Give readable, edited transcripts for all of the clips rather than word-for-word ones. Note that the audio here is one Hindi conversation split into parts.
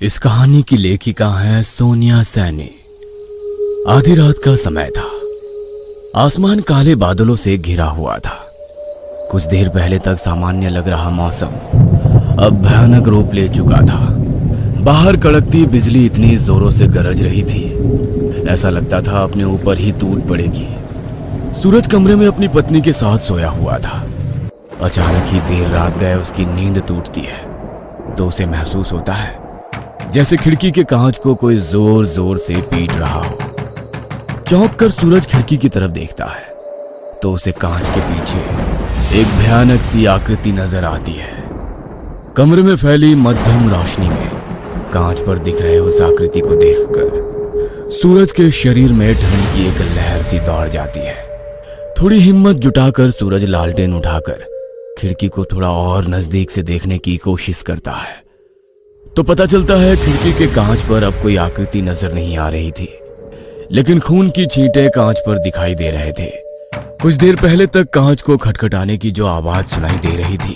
इस कहानी की लेखिका है सोनिया सैनी। आधी रात का समय था। आसमान काले बादलों से घिरा हुआ था। कुछ देर पहले तक सामान्य लग रहा मौसम अब भयानक रूप ले चुका था। बाहर कड़कती बिजली इतनी जोरों से गरज रही थी, ऐसा लगता था अपने ऊपर ही टूट पड़ेगी। सूरज कमरे में अपनी पत्नी के साथ सोया हुआ था। अचानक ही देर रात गए उसकी नींद टूटती है तो उसे महसूस होता है जैसे खिड़की के कांच को कोई जोर जोर से पीट रहा हो। चौंक कर सूरज खिड़की की तरफ देखता है तो उसे कांच के पीछे एक भयानक सी आकृति नजर आती है। कमरे में फैली मध्यम रोशनी में कांच पर दिख रहे उस आकृति को देखकर सूरज के शरीर में ठंड की एक लहर सी दौड़ जाती है। थोड़ी हिम्मत जुटाकर सूरज लालटेन उठाकर खिड़की को थोड़ा और नजदीक से देखने की कोशिश करता है तो पता चलता है खिड़की के कांच पर अब कोई आकृति नजर नहीं आ रही थी, लेकिन खून की छींटें कांच पर दिखाई दे रहे थे। कुछ देर पहले तक कांच को खटखटाने की जो आवाज सुनाई दे रही थी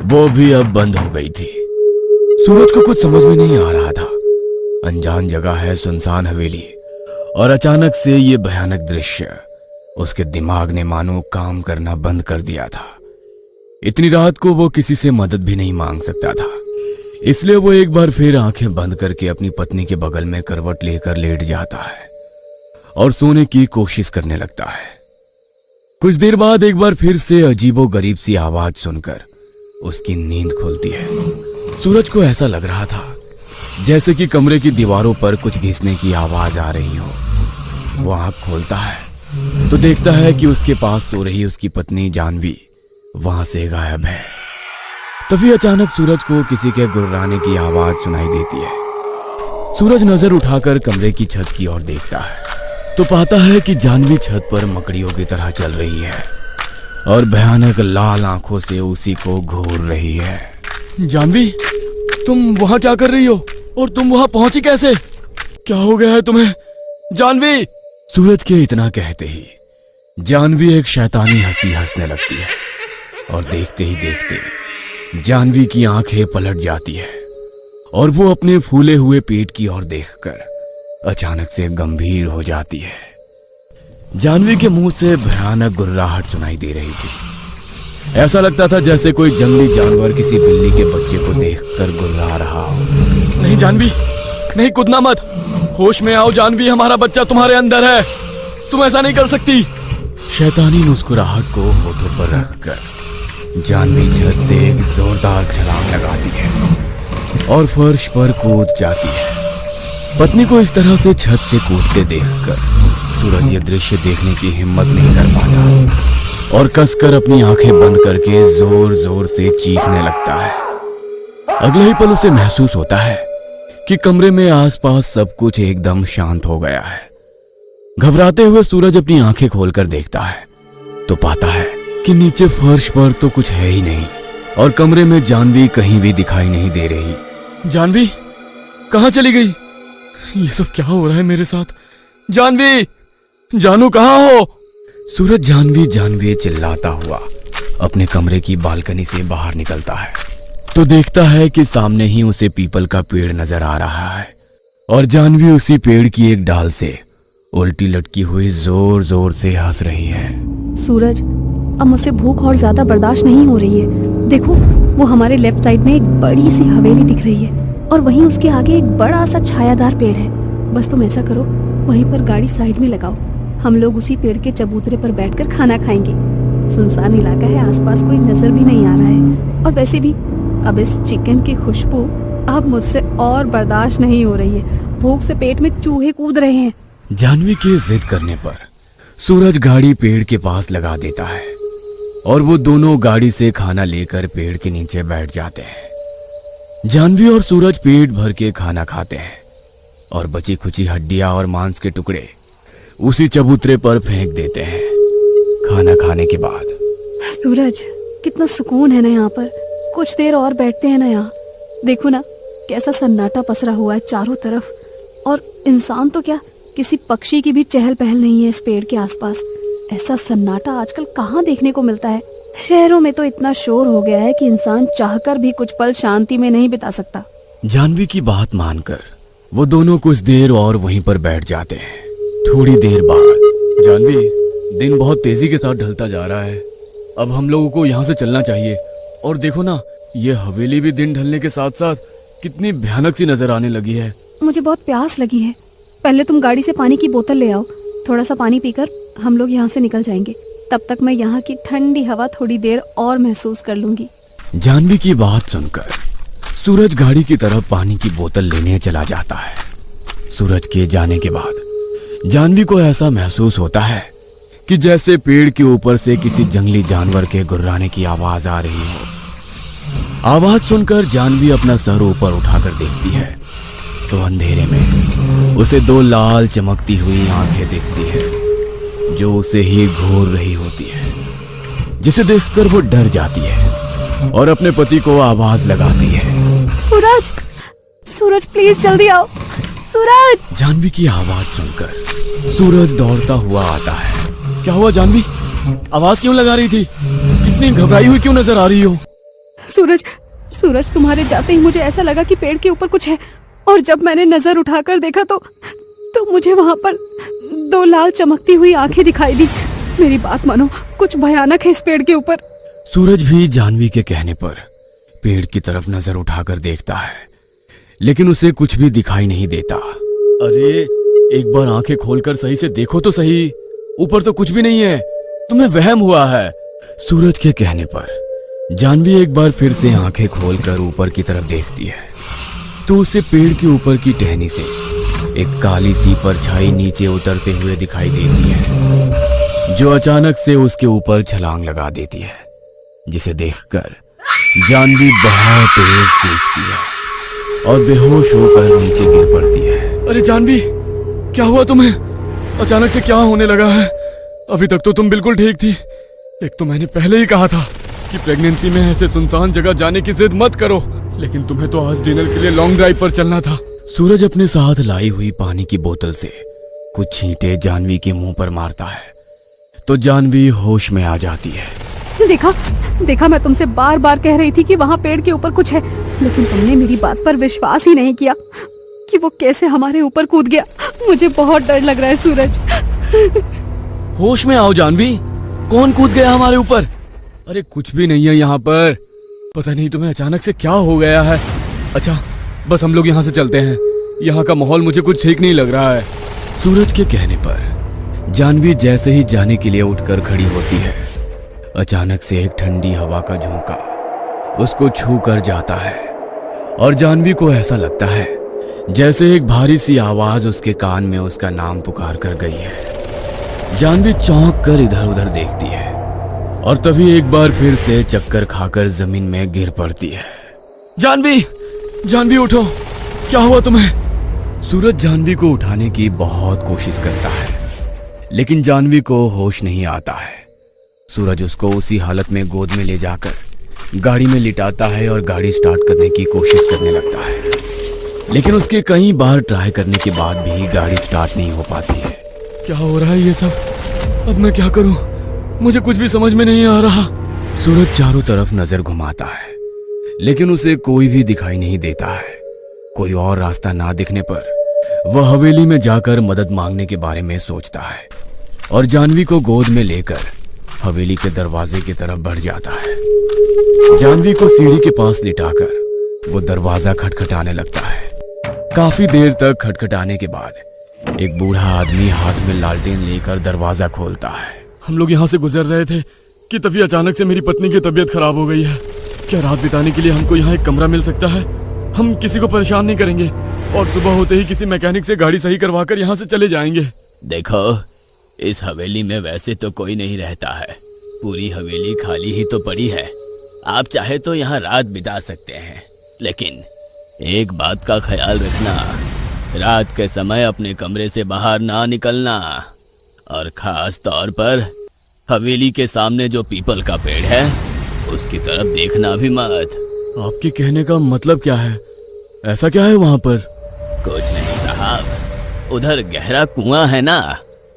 वो भी अब बंद हो गई थी। सूरज को कुछ समझ में नहीं आ रहा था। अनजान जगह है, सुनसान हवेली, और अचानक से ये भयानक दृश्य उसके दिमाग ने मानो काम करना बंद कर दिया था। इतनी रात को वो किसी से मदद भी नहीं मांग सकता था, इसलिए वो एक बार फिर आंखें बंद करके अपनी पत्नी के बगल में करवट लेकर लेट जाता है और सोने की कोशिश करने लगता है। कुछ देर बाद एक बार फिर से अजीबो गरीब सी आवाज सुनकर उसकी नींद खुलती है। सूरज को ऐसा लग रहा था जैसे कि कमरे की दीवारों पर कुछ घिसने की आवाज आ रही हो। वो आंख खोलता है तो देखता है कि उसके पास सो रही उसकी पत्नी जानवी वहां से गायब है। तभी अचानक सूरज को किसी के गुर्राने की आवाज सुनाई देती है। सूरज नजर उठाकर कमरे की छत की ओर देखता है तो पाता है कि जानवी छत पर मकड़ियों की तरह चल रही है और भयानक लाल आंखों से उसी को घूर रही है। जानवी, तुम वहां क्या कर रही हो और तुम वहां पहुंची कैसे? क्या हो गया है तुम्हें जानवी? सूरज के इतना कहते ही जानवी एक शैतानी हंसी हंसने लगती है और देखते ही देखते जानवी की आंखें पलट जाती है और वो अपने फूले हुए पेट की ओर देखकर अचानक से गंभीर हो जाती है। जानवी के मुंह से भयानक गुर्राहट सुनाई दे रही थी। ऐसा लगता था जैसे कोई जंगली जानवर किसी बिल्ली के बच्चे को देखकर गुर्रा रहा हो। नहीं जानवी, नहीं, कूदना मत, होश में आओ जानवी, हमारा बच्चा तुम्हारे अंदर है, तुम ऐसा नहीं कर सकती। शैतानी मुस्कुराहट को होठों पर रखकर जानवी छत से एक जोरदार छलांग लगाती है और फर्श पर कूद जाती है। पत्नी को इस तरह से छत से कूदते देखकर सूरज ये दृश्य देखने की हिम्मत नहीं कर पाता और कसकर अपनी आंखें बंद करके जोर जोर से चीखने लगता है। अगले ही पल उसे महसूस होता है कि कमरे में आसपास सब कुछ एकदम शांत हो गया है। घबराते हुए सूरज अपनी आंखें खोलकर देखता है तो पाता है कि नीचे फर्श पर तो कुछ है ही नहीं और कमरे में जानवी कहीं भी दिखाई नहीं दे रही। जानवी कहां चली गई? ये सब क्या हो रहा है मेरे साथ? जानवी, जानू कहां हो? सूरज जानवी जानवी चिल्लाता हुआ अपने कमरे की बालकनी से बाहर निकलता है तो देखता है कि सामने ही उसे पीपल का पेड़ नजर आ रहा है और जानवी उसी पेड़ की एक डाल से उल्टी लटकी हुई जोर जोर से हंस रही है। सूरज, अब मुझसे भूख और ज्यादा बर्दाश्त नहीं हो रही है। देखो, वो हमारे लेफ्ट साइड में एक बड़ी सी हवेली दिख रही है और वहीं उसके आगे एक बड़ा सा छायादार पेड़ है। बस तुम ऐसा करो, वहीं पर गाड़ी साइड में लगाओ, हम लोग उसी पेड़ के चबूतरे पर बैठकर खाना खाएंगे। सुनसान इलाका है, आसपास कोई नजर भी नहीं आ रहा है और वैसे भी अब इस चिकन की खुशबू अब मुझसे और बर्दाश्त नहीं हो रही है। भूख से पेट में चूहे कूद रहे हैं। जानवी के जिद करने पर सूरज गाड़ी पेड़ के पास लगा देता है और वो दोनों गाड़ी से खाना लेकर पेड़ के नीचे बैठ जाते हैं। जानवी और सूरज पेट भर के खाना खाते हैं और बची खुची हड्डियां और मांस के टुकड़े उसी चबूतरे पर फेंक देते हैं। खाना खाने के बाद सूरज, कितना सुकून है ना यहाँ पर। कुछ देर और बैठते हैं ना यहाँ। देखो ना कैसा सन्नाटा पसरा हुआ है चारों तरफ, और इंसान तो क्या, किसी पक्षी की भी चहल पहल नहीं है इस पेड़ के आसपास। ऐसा सन्नाटा आजकल कहाँ देखने को मिलता है। शहरों में तो इतना शोर हो गया है कि इंसान चाहकर भी कुछ पल शांति में नहीं बिता सकता। जानवी की बात मानकर वो दोनों कुछ देर और वहीं पर बैठ जाते हैं। थोड़ी देर बाद जानवी, दिन बहुत तेजी के साथ ढलता जा रहा है, अब हम लोगों को यहाँ से चलना चाहिए। और देखो ना, ये हवेली भी दिन ढलने के साथ साथ कितनी भयानक सी नजर आने लगी है। मुझे बहुत प्यास लगी है, पहले तुम गाड़ी से पानी की बोतल ले आओ। थोड़ा सा पानी पीकर हम लोग यहाँ से निकल जाएंगे, तब तक मैं यहाँ की ठंडी हवा थोड़ी देर और महसूस कर लूंगी। जानवी की बात सुनकर सूरज गाड़ी की तरफ पानी की बोतल लेने चला जाता है। सूरज के जाने के बाद जानवी को ऐसा महसूस होता है कि जैसे पेड़ के ऊपर से किसी जंगली जानवर के गुर्राने की आवाज आ रही हो। आवाज सुनकर जानवी अपना सर ऊपर उठाकर देखती है तो अंधेरे में उसे दो लाल चमकती हुई आंखें दिखती है जो उसे ही घूर रही होती है, जिसे देखकर वो डर जाती है और अपने पति को आवाज लगाती है, सूरज, सूरज प्लीज जल्दी आओ, सूरज। जानवी की आवाज सुनकर सूरज दौड़ता हुआ आता है। क्या हुआ जानवी, आवाज क्यों लगा रही थी? इतनी घबराई हुई क्यों नजर आ रही हो? सूरज, सूरज तुम्हारे जाते ही मुझे ऐसा लगा कि पेड़ के ऊपर कुछ है, और जब मैंने नजर उठाकर देखा तो मुझे वहां पर दो लाल चमकती हुई आंखें दिखाई दी। मेरी बात मानो, कुछ भयानक है इस पेड़ के ऊपर। सूरज भी जानवी के कहने पर पेड़ की तरफ नजर उठाकर देखता है, लेकिन उसे कुछ भी दिखाई नहीं देता। अरे एक बार आंखें खोलकर सही से देखो तो सही, ऊपर तो कुछ भी नहीं है, तुम्हें वहम हुआ है। सूरज के कहने पर जानवी एक बार फिर से आंखें खोलकर ऊपर की तरफ देखती है तो उसे पेड़ के ऊपर की टहनी से एक काली सी परछाई नीचे उतरते हुए दिखाई देती है, जो अचानक से उसके ऊपर छलांग लगा देती है, जिसे देखकर जानवी बहुत तेज चीखती है और बेहोश होकर नीचे गिर पड़ती है। अरे जानवी, क्या हुआ तुम्हें? अचानक से क्या होने लगा है? अभी तक तो तुम बिल्कुल ठीक थी। एक तो मैंने पहले ही कहा था कि प्रेगनेंसी में ऐसे सुनसान जगह जाने की जिद मत करो, लेकिन तुम्हें तो आज डिनर के लिए लॉन्ग ड्राइव पर चलना था। सूरज अपने साथ लाई हुई पानी की बोतल से कुछ छींटे जानवी के मुंह पर मारता है तो जानवी होश में आ जाती है। देखा, देखा, मैं तुमसे बार बार कह रही थी कि वहाँ पेड़ के ऊपर कुछ है, लेकिन तुमने मेरी बात पर विश्वास ही नहीं किया कि वो कैसे हमारे ऊपर कूद गया। मुझे बहुत डर लग रहा है सूरज। होश में आओ जानवी, कौन कूद गया हमारे ऊपर? अरे कुछ भी नहीं है यहाँ पर, पता नहीं तुम्हें अचानक से क्या हो गया है। अच्छा बस हम लोग यहाँ से चलते हैं, यहाँ का माहौल मुझे कुछ ठीक नहीं लग रहा है। सूरज के कहने पर जानवी जैसे ही जाने के लिए उठकर खड़ी होती है, अचानक से एक ठंडी हवा का झोंका उसको छू कर जाता है और जानवी को ऐसा लगता है जैसे एक भारी सी आवाज उसके कान में उसका नाम पुकार कर गई है। जानवी चौंक कर इधर उधर देखती है और तभी एक बार फिर से चक्कर खाकर जमीन में गिर पड़ती है। जानवी, जानवी उठो, क्या हुआ तुम्हें? सूरज जानवी को उठाने की बहुत कोशिश करता है, लेकिन जानवी को होश नहीं आता है। सूरज उसको उसी हालत में गोद में ले जाकर गाड़ी में लिटाता है और गाड़ी स्टार्ट करने की कोशिश करने लगता है, लेकिन उसके कई बार ट्राई करने के बाद भी गाड़ी स्टार्ट नहीं हो पाती है। क्या हो रहा है ये सब? अब मैं क्या करूं? मुझे कुछ भी समझ में नहीं आ रहा। सूरज चारों तरफ नजर घुमाता है, लेकिन उसे कोई भी दिखाई नहीं देता है। कोई और रास्ता ना दिखने पर वह हवेली में जाकर मदद मांगने के बारे में सोचता है और जानवी को गोद में लेकर हवेली के दरवाजे की तरफ बढ़ जाता है। जानवी को सीढ़ी के पास लिटाकर वो दरवाजा खटखटाने लगता है। काफी देर तक खटखटाने के बाद एक बूढ़ा आदमी हाथ में लालटेन लेकर दरवाजा खोलता है। हम लोग यहाँ से गुजर रहे थे कि तभी अचानक से मेरी पत्नी की तबीयत खराब हो गई है। क्या रात बिताने के लिए हमको यहाँ एक कमरा मिल सकता है? हम किसी को परेशान नहीं करेंगे और सुबह होते ही किसी मैकेनिक से गाड़ी सही करवाकर यहाँ से चले जाएंगे। देखो, इस हवेली में वैसे तो कोई नहीं रहता है, पूरी हवेली खाली ही तो पड़ी है। आप चाहे तो यहाँ रात बिता सकते हैं, लेकिन एक बात का ख्याल रखना, रात के समय अपने कमरे से बाहर ना निकलना, और खास तौर पर हवेली के सामने जो पीपल का पेड़ है उसकी तरफ देखना भी मत। आपके कहने का मतलब क्या है? ऐसा क्या है वहाँ पर? कुछ नहीं साहब, उधर गहरा कुआं है ना,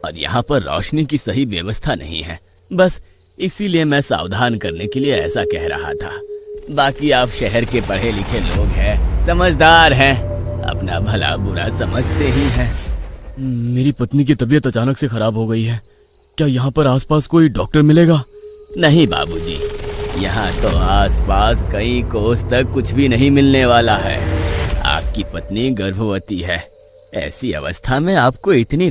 और यहाँ पर रोशनी की सही व्यवस्था नहीं है, बस इसीलिए मैं सावधान करने के लिए ऐसा कह रहा था। बाकी आप शहर के पढ़े लिखे लोग हैं समझदार हैं, अपना भला बुरा समझते ही हैं। मेरी पत्नी की तबीयत अचानक से खराब हो गई है, क्या यहाँ पर आसपास कोई डॉक्टर मिलेगा? नहीं बाबूजी, यहाँ तो आसपास कई कोस तक कुछ भी नहीं मिलने वाला है। आपकी पत्नी गर्भवती है, ऐसी अवस्था में आपको इतनी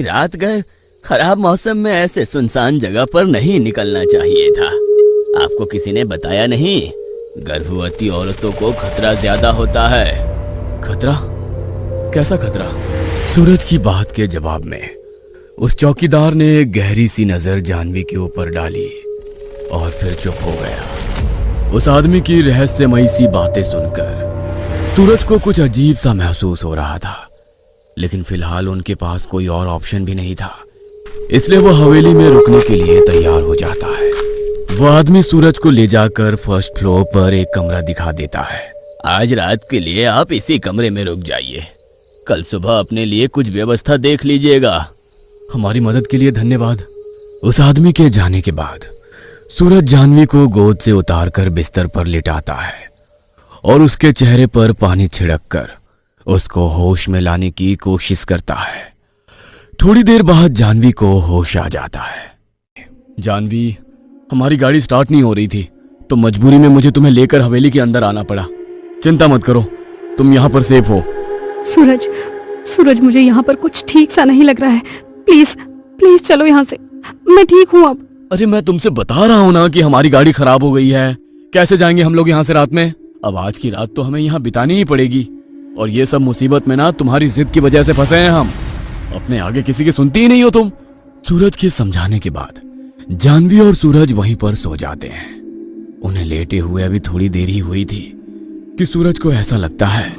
रात गए खराब मौसम में ऐसे सुनसान जगह पर नहीं निकलना चाहिए था। आपको किसी ने बताया नहीं? गर्भवती औरतों को खतरा ज्यादा होता है। खतरा? कैसा खतरा? सूरज की बात के जवाब में उस चौकीदार ने एक गहरी सी नजर जानवी के ऊपर डाली और फिर चुप हो गया। उस आदमी की रहस्यमयी सी बातें सुनकर सूरज को कुछ अजीब सा महसूस हो रहा था, लेकिन फिलहाल उनके पास कोई और ऑप्शन भी नहीं था, इसलिए वो हवेली में रुकने के लिए तैयार हो जाता है। वो आदमी सूरज को ले जाकर फर्स्ट फ्लोर पर एक कमरा दिखा देता है। आज रात के लिए आप इसी कमरे में रुक जाइए, कल सुबह अपने लिए कुछ व्यवस्था देख लीजिएगा। हमारी मदद के लिए धन्यवाद। उस आदमी के जाने के बाद सूरज जानवी को गोद से उतारकर बिस्तर पर लिटाता है और उसके चेहरे पर पानी छिड़ककर उसको होश में लाने की कोशिश करता है। थोड़ी देर बाद जानवी को होश आ जाता है। जानवी, हमारी गाड़ी स्टार्ट नहीं हो रही थी, तो मजबूरी में मुझे तुम्हें लेकर हवेली के अंदर आना पड़ा। चिंता मत करो, तुम यहाँ पर सेफ हो। सूरज, सूरज मुझे यहाँ पर कुछ ठीक सा नहीं लग रहा है। प्लीज प्लीज चलो यहाँ से, मैं ठीक हूँ अब। अरे मैं तुमसे बता रहा हूँ ना कि हमारी गाड़ी खराब हो गई है, कैसे जाएंगे हम लोग यहाँ से रात में? अब आज की रात तो हमें यहाँ बितानी ही पड़ेगी, और ये सब मुसीबत में ना तुम्हारी जिद की वजह से फंसे हैं हम। अपने आगे किसी की सुनती ही नहीं हो तुम। सूरज के समझाने के बाद जानवी और सूरज वहीं पर सो जाते हैं। उन्हें लेटे हुए अभी थोड़ी देर ही हुई थी कि सूरज को ऐसा लगता है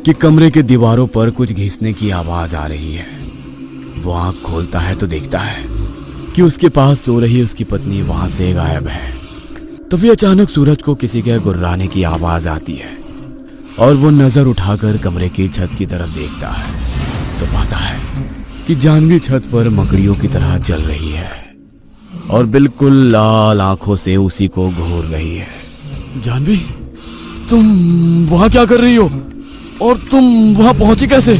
कि कमरे के दीवारों पर कुछ घिसने की आवाज आ रही है। वो आंख खोलता है तो देखता है कि उसके पास सो रही उसकी पत्नी वहां से गायब है। तभी अचानक सूरज को किसी के गुर्राने की आवाज आती है और वो नजर उठाकर कमरे की छत की तरफ देखता है तो पाता है कि जानवी छत पर मकड़ियों की तरह जल रही है और बिल्कुल लाल आंखों से उसी को घूर रही है। जानवी, तुम वहां क्या कर रही हो और तुम वहां पहुंची कैसे?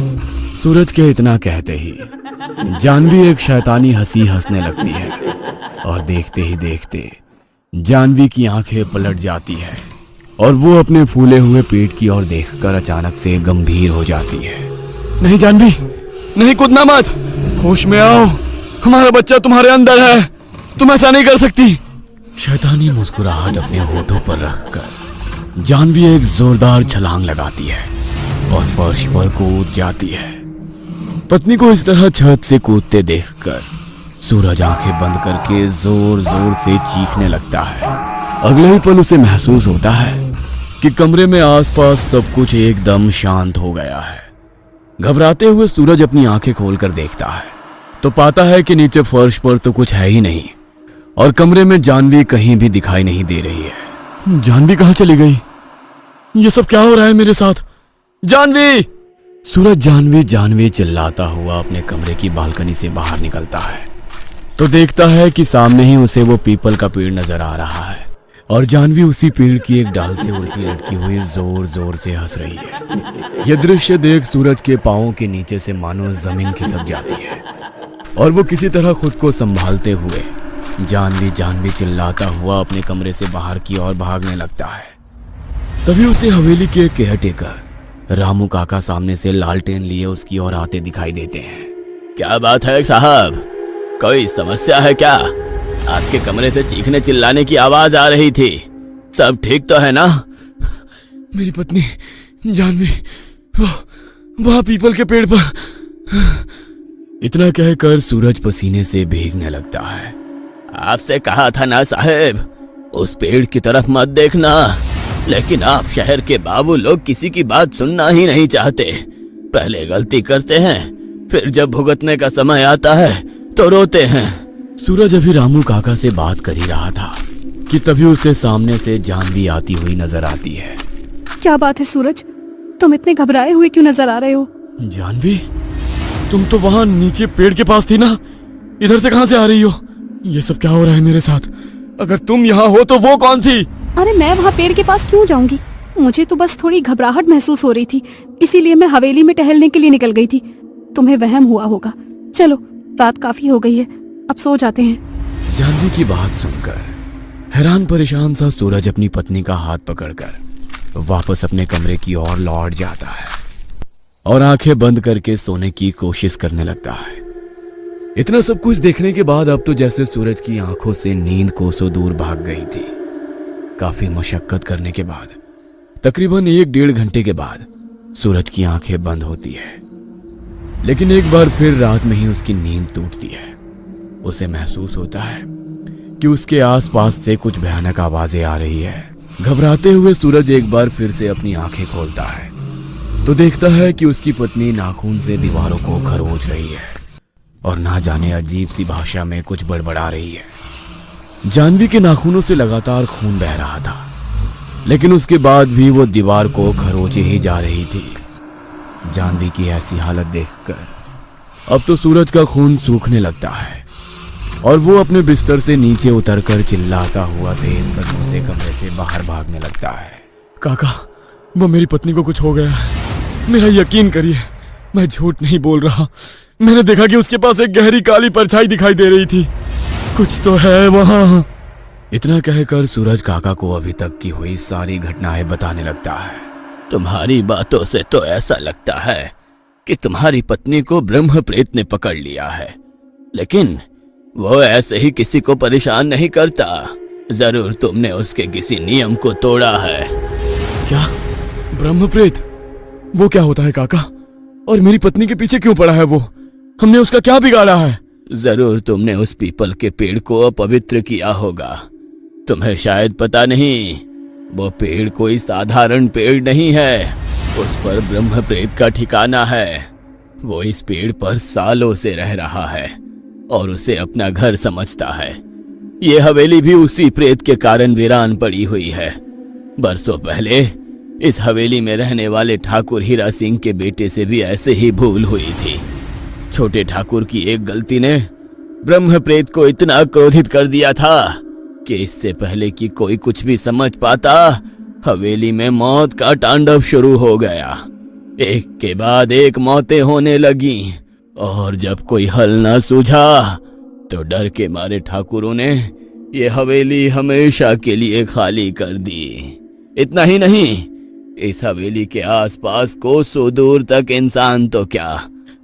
सूरज के इतना कहते ही जानवी एक शैतानी हंसी हंसने लगती है और देखते ही देखते जानवी की आंखें पलट जाती है और वो अपने फूले हुए पेट की ओर देखकर अचानक से गंभीर हो जाती है। नहीं जानवी, नहीं, कूदना मत, होश में आओ, हमारा बच्चा तुम्हारे अंदर है, तुम ऐसा नहीं कर सकती। शैतानी मुस्कुराहट अपने होठों पर रखकर जानवी एक जोरदार छलांग लगाती है और फर्श पर कूद जाती है। पत्नी को इस तरह छत से कूदते देखकर सूरज आंखें बंद करके जोर जोर से चीखने लगता है। अगले ही पल उसे महसूस होता है कि कमरे में आसपास सब कुछ एकदम शांत हो गया है। घबराते हुए सूरज अपनी आंखें खोलकर देखता है तो पाता है कि नीचे फर्श पर तो कुछ है ही नहीं और कमरे में जानवी कहीं भी दिखाई नहीं दे रही है। जानवी कहाँ चली गई? ये सब क्या हो रहा है मेरे साथ? जानवी! सूरज जानवी जानवी चिल्लाता हुआ अपने कमरे की बालकनी से बाहर निकलता है तो देखता है कि सामने ही उसे वो पीपल का पेड़ नजर आ रहा है और जानवी उसी पेड़ की एक डाल से उल्टी लटकी हुई जोर जोर से हंस रही है। यह दृश्य देख सूरज के पांवों के नीचे से मानो जमीन खिसक जाती है और वो किसी तरह खुद को संभालते हुए जानवी जानवी चिल्लाता हुआ अपने कमरे से बाहर की ओर भागने लगता है। तभी उसे हवेली के केयरटेकर रामू काका सामने से लालटेन लिए उसकी ओर आते दिखाई देते हैं। क्या बात है साहब, कोई समस्या है क्या? आपके कमरे से चीखने चिल्लाने की आवाज आ रही थी, सब ठीक तो है ना? मेरी पत्नी जानवी वहां पीपल के पेड़ पर। इतना कहकर सूरज पसीने से भीगने लगता है। आपसे कहा था ना साहब, उस पेड़ की तरफ मत देखना, लेकिन आप शहर के बाबू लोग किसी की बात सुनना ही नहीं चाहते। पहले गलती करते हैं, फिर जब भुगतने का समय आता है तो रोते हैं। सूरज अभी रामू काका से बात कर ही रहा था कि तभी उसे सामने से जानवी आती हुई नजर आती है। क्या बात है सूरज, तुम इतने घबराए हुए क्यों नजर आ रहे हो? जानवी, तुम तो वहाँ नीचे पेड़ के पास थी ना, इधर से कहां से आ रही हो? ये सब क्या हो रहा है मेरे साथ? अगर तुम यहाँ हो तो वो कौन थी? अरे मैं वहाँ पेड़ के पास क्यों जाऊंगी? मुझे तो बस थोड़ी घबराहट महसूस हो रही थी, इसीलिए मैं हवेली में टहलने के लिए निकल गई थी। तुम्हें वहम हुआ होगा। चलो, रात काफी हो गई है, अब सो जाते हैं। जानवी की बात सुनकर हैरान परेशान सा सूरज अपनी पत्नी का हाथ पकड़कर वापस अपने कमरे की ओर लौट जाता है और आंखें बंद करके सोने की कोशिश करने लगता है। इतना सब कुछ देखने के बाद अब तो जैसे सूरज की आंखों से नींद कोसों दूर भाग गई थी। काफी मशक्कत करने के बाद तकरीबन 1-1.5 घंटे के बाद सूरज की आंखें बंद होती है, लेकिन एक बार फिर रात में ही उसकी नींद टूटती है। उसे महसूस होता है कि उसके आसपास से कुछ भयानक आवाजें आ रही है। घबराते हुए सूरज एक बार फिर से अपनी आंखें खोलता है तो देखता है कि उसकी पत्नी नाखून से दीवारों को खरोंच रही है और ना जाने अजीब सी भाषा में कुछ बड़बड़ा रही है। जानवी के नाखूनों से लगातार खून बह रहा था, लेकिन उसके बाद भी वो दीवार को खरोंचे ही जा रही थी। जानवी की ऐसी हालत देखकर अब तो सूरज का खून सूखने लगता है और वो अपने बिस्तर से नीचे उतरकर चिल्लाता हुआ तेज कदमों से कमरे से बाहर भागने लगता है। काका, वो मेरी पत्नी को कुछ हो गया है। मेरा यकीन करिए, मैं झूठ नहीं बोल रहा। मैंने देखा कि उसके पास एक गहरी काली परछाई दिखाई दे रही थी। कुछ तो है वहां। इतना कहकर सूरज काका को अभी तक की हुई सारी घटनाएं बताने लगता है। तुम्हारी बातों से तो ऐसा लगता है कि तुम्हारी पत्नी को ब्रह्म प्रेत ने पकड़ लिया है, लेकिन वो ऐसे ही किसी को परेशान नहीं करता। जरूर तुमने उसके किसी नियम को तोड़ा है। क्या? ब्रह्म प्रेत? वो क्या होता है काका? और मेरी पत्नी के पीछे क्यों पड़ा है वो? हमने उसका क्या बिगाड़ा है? जरूर तुमने उस पीपल के पेड़ को अपवित्र किया होगा। तुम्हें शायद पता नहीं, वो पेड़ कोई साधारण पेड़ नहीं है। उस पर ब्रह्म प्रेत का ठिकाना है। वो इस पेड़ पर सालों से रह रहा है और उसे अपना घर समझता है। ये हवेली भी उसी प्रेत के कारण वीरान पड़ी हुई है। बरसों पहले इस हवेली में रहने वाले ठाकुर हीरा सिंह के बेटे से भी ऐसे ही भूल हुई थी। छोटे ठाकुर की एक गलती ने ब्रह्म प्रेत को इतना क्रोधित कर दिया था कि इससे पहले कि कोई कुछ भी समझ पाता, हवेली में मौत का तांडव शुरू हो गया। एक के बाद एक मौतें होने लगी और जब कोई हल न सूझा तो डर के मारे ठाकुरों ने ये हवेली हमेशा के लिए खाली कर दी। इतना ही नहीं, इस हवेली के आसपास कोसों दूर तक इंसान तो क्या,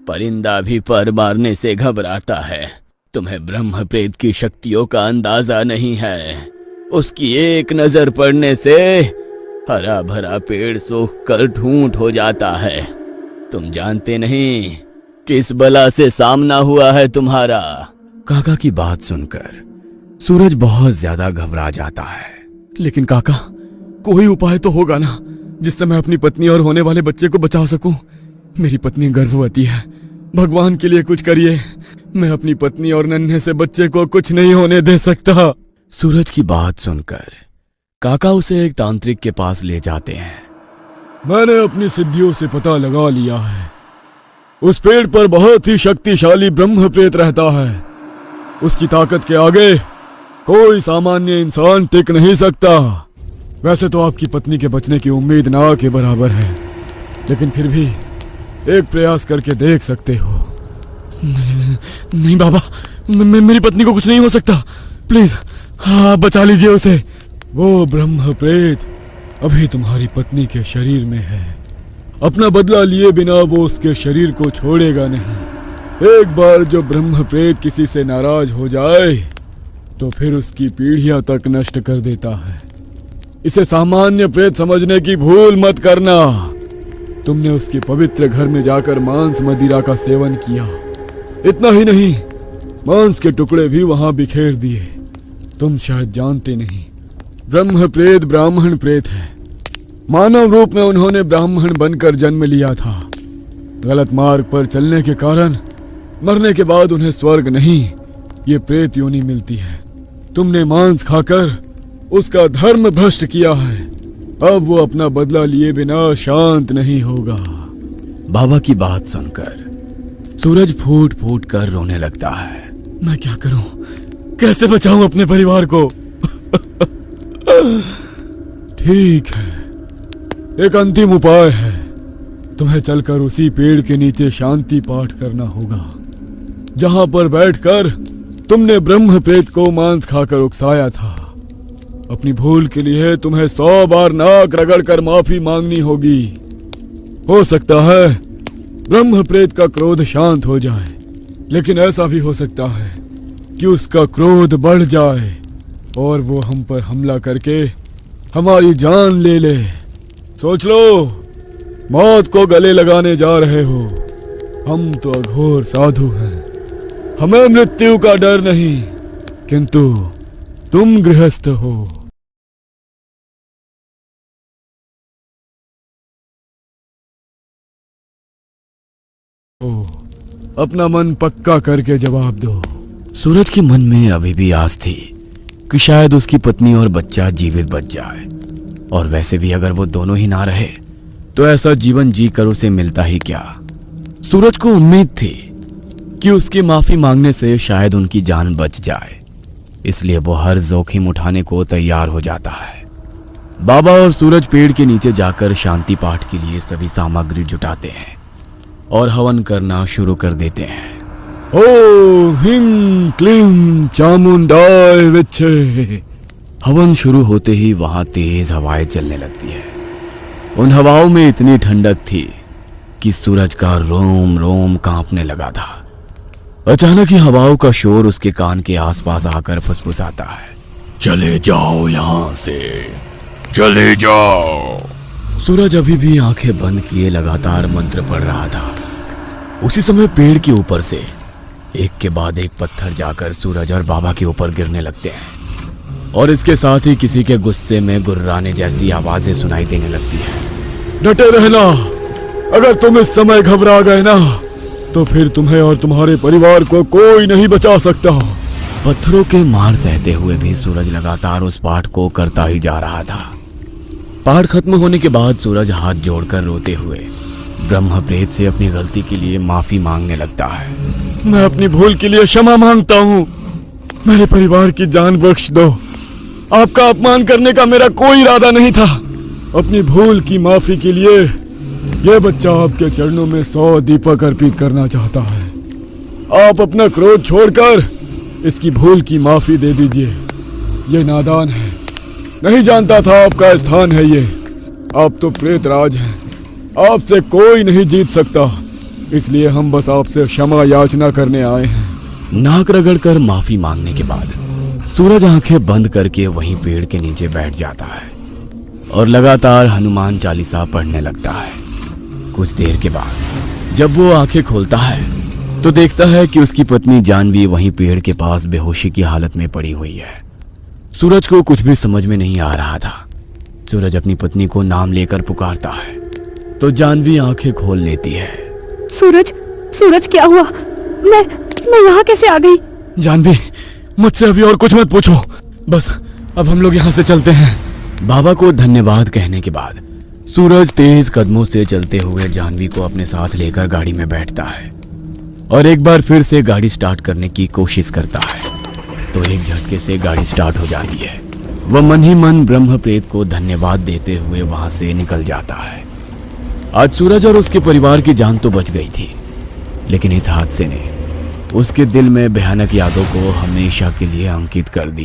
परिंदा भी पर मारने से घबराता है। तुम्हें ब्रह्म प्रेत की शक्तियों का अंदाजा नहीं है। उसकी एक नजर पड़ने से हरा भरा पेड़ सूख कर ठूंठ हो जाता है। तुम जानते नहीं किस बला से सामना हुआ है तुम्हारा। काका की बात सुनकर सूरज बहुत ज्यादा घबरा जाता है। लेकिन काका, कोई उपाय तो होगा ना जिससे मैं अपनी पत्नी और होने वाले बच्चे को बचा सकूं। मेरी पत्नी गर्भवती है, भगवान के लिए कुछ करिए। मैं अपनी पत्नी और नन्हे से बच्चे को कुछ नहीं होने दे सकता। सूरज की बात सुनकर काका उसे एक तांत्रिक के पास ले जाते हैं। मैंने अपनी सिद्धियों से पता लगा लिया है, उस पेड़ पर बहुत ही शक्तिशाली ब्रह्म प्रेत रहता है। उसकी ताकत के आगे कोई सामान्य इंसान टिक नहीं सकता। वैसे तो आपकी पत्नी के बचने की उम्मीद ना के बराबर है, लेकिन फिर भी एक प्रयास करके देख सकते हो। नहीं बाबा, मेरी पत्नी को कुछ नहीं हो सकता। प्लीज हाँ, बचा लीजिए उसे। वो ब्रह्म प्रेत अभी तुम्हारी पत्नी के शरीर में है। अपना बदला लिए बिना वो उसके शरीर को छोड़ेगा नहीं। एक बार जो ब्रह्म प्रेत किसी से नाराज हो जाए तो फिर उसकी पीढ़ियां तक नष्ट कर देता है। इसे सामान्य प्रेत समझने की भूल मत करना। तुमने उसके पवित्र घर में जाकर मांस मदिरा का सेवन किया। इतना ही नहीं, मांस के टुकड़े भी वहां बिखेर दिए। तुम शायद जानते नहीं, ब्रह्म प्रेत ब्राह्मण प्रेत है। मानव रूप में उन्होंने ब्राह्मण बनकर जन्म लिया था। गलत मार्ग पर चलने के कारण मरने के बाद उन्हें स्वर्ग नहीं, ये प्रेत योनि मिलती है। तुमने मांस खाकर उसका धर्म भ्रष्ट किया है। अब वो अपना बदला लिए बिना शांत नहीं होगा। बाबा की बात सुनकर सूरज फूट फूट कर रोने लगता है। मैं क्या करूं? कैसे बचाऊं अपने परिवार को? ठीक है, एक अंतिम उपाय है। तुम्हें चलकर उसी पेड़ के नीचे शांति पाठ करना होगा जहां पर बैठकर तुमने ब्रह्म प्रेत को मांस खाकर उकसाया था। अपनी भूल के लिए तुम्हें 100 बार नाक रगड़कर माफी मांगनी होगी। हो सकता है ब्रह्म प्रेत का क्रोध शांत हो जाए, लेकिन ऐसा भी हो सकता है कि उसका क्रोध बढ़ जाए और वो हम पर हमला करके हमारी जान ले ले। सोच लो, मौत को गले लगाने जा रहे हो। हम तो अघोर साधु हैं, हमें मृत्यु का डर नहीं, किंतु तुम गृहस्थ हो। अपना मन पक्का करके जवाब दो। सूरज के मन में अभी भी आस थी कि शायद उसकी पत्नी और बच्चा जीवित बच जाए, और वैसे भी अगर वो दोनों ही ना रहे तो ऐसा जीवन जीकर उसे मिलता ही क्या। सूरज को उम्मीद थी कि उसकी माफी मांगने से शायद उनकी जान बच जाए, इसलिए वो हर जोखिम उठाने को तैयार हो जाता है। बाबा और सूरज पेड़ के नीचे जाकर शांति पाठ के लिए सभी सामग्री जुटाते हैं और हवन करना शुरू कर देते हैं। ओम ह्रीं क्लीं चामुंडाय विच्चे। हवन शुरू होते ही वहां तेज हवाएं चलने लगती है। उन हवाओं में इतनी ठंडक थी कि सूरज का रोम रोम कांपने लगा था। अचानक ही हवाओं का शोर उसके कान के आसपास आकर फुसफुसाता है। चले जाओ यहां से, चले जाओ। सूरज अभी भी आंखें बंद किए लगातार मंत्र पढ़ रहा था। उसी समय पेड़ के ऊपर से एक के बाद एक पत्थर जाकर सूरज और बाबा के ऊपर गिरने लगते हैं, और इसके साथ ही किसी के गुस्से में गुर्राने जैसी आवाजें सुनाई देने लगती है। डटे रहना, अगर तुम इस समय घबरा गए ना तो फिर तुम्हें और तुम्हारे परिवार को कोई नहीं बचा सकता। पत्थरों के मार सहते हुए भी सूरज लगातार उस पाठ को करता ही जा रहा था। पाठ खत्म होने के बाद सूरज हाथ जोड़कर रोते हुए ब्रह्म प्रेत से अपनी गलती के लिए माफी मांगने लगता है। मैं अपनी भूल के लिए क्षमा मांगता हूँ। मेरे परिवार की जान बख्श दो। आपका अपमान करने का मेरा कोई इरादा नहीं था। अपनी भूल की माफी के लिए यह बच्चा आपके चरणों में 100 दीपक अर्पित करना चाहता है। आप अपना क्रोध छोड़कर इसकी भूल की माफी दे दीजिए। ये नादान है, नहीं जानता था आपका स्थान है ये। आप तो प्रेतराज हैं, आपसे कोई नहीं जीत सकता, इसलिए हम बस आपसे क्षमा याचना करने आए हैं। नाक रगड़कर माफी मांगने के बाद सूरज आंखें बंद करके वहीं पेड़ के नीचे बैठ जाता है और लगातार हनुमान चालीसा पढ़ने लगता है। कुछ देर के बाद जब वो आंखें खोलता है तो देखता है कि उसकी पत्नी जानवी वहीं पेड़ के पास बेहोशी की हालत में पड़ी हुई है। सूरज को कुछ भी समझ में नहीं आ रहा था। सूरज अपनी पत्नी को नाम लेकर पुकारता है तो जानवी आंखें खोल लेती है। सूरज, सूरज क्या हुआ? मैं यहाँ कैसे आ गई? जानवी, मुझसे अभी और कुछ मत पूछो, बस अब हम लोग यहाँ से चलते हैं। बाबा को धन्यवाद कहने के बाद सूरज तेज कदमों से चलते हुए जानवी को अपने साथ लेकर गाड़ी में बैठता है और एक बार फिर से गाड़ी स्टार्ट करने की कोशिश करता है तो एक झटके से गाड़ी स्टार्ट हो जाती है। वह मन ही मन ब्रह्म प्रेत को धन्यवाद देते हुए वहां से निकल जाता है। आज सूरज और उसके परिवार की जान तो बच गई थी, लेकिन इस हादसे ने उसके दिल में भयानक यादों को हमेशा के लिए अंकित कर दी।